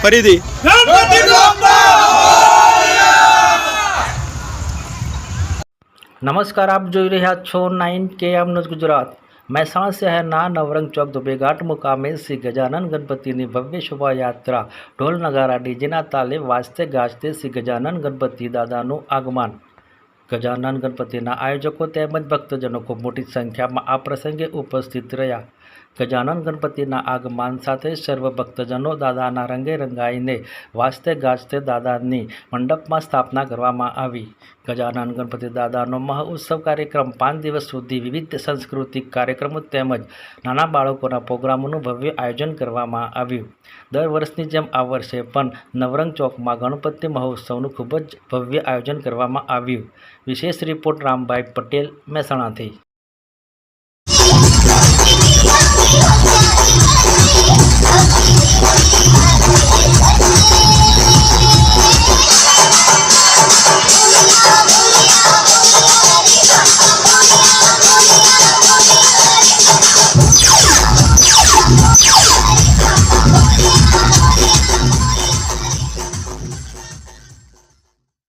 ફરીથી નમસ્કાર, આપ જોઈ રહ્યા છો 9KM ન્યૂઝ ગુજરાત। મહેસાણા શહેરના નવરંગ ચોક ધોબીઘાટ મુકામે શ્રી ગજાનન ગણપતિની ભવ્ય શોભાયાત્રા ઢોલ નગારા ડીજેના તાલે વાજતે ગાજતે શ્રી ગજાનન ગણપતિ દાદાનું આગમન। ગજાનન ગણપતિના આયોજકો તેમજ ભક્તજનો ખૂબ મોટી સંખ્યામાં આ પ્રસંગે ઉપસ્થિત રહ્યા। ગજાનન ગણપતિના આગમન સાથે સર્વ ભક્તજનો દાદાના રંગે રંગાઈને વાજતે ગાજતે દાદાની મંડપમાં સ્થાપના કરવામાં આવી। ગજાનન ગણપતિ દાદાનો મહોત્સવ કાર્યક્રમ 5 દિવસ સુધી વિવિધ સાંસ્કૃતિક કાર્યક્રમો તેમજ નાના બાળકોના પ્રોગ્રામોનું ભવ્ય આયોજન કરવામાં આવ્યું। દર વર્ષની જેમ આ વર્ષે પણ નવરંગ ચોકમાં ગણપતિ મહોત્સવનું ખૂબ જ ભવ્ય આયોજન કરવામાં આવ્યું। વિશેષ રિપોર્ટ રામભાઈ પટેલ, મહેસાણાથી।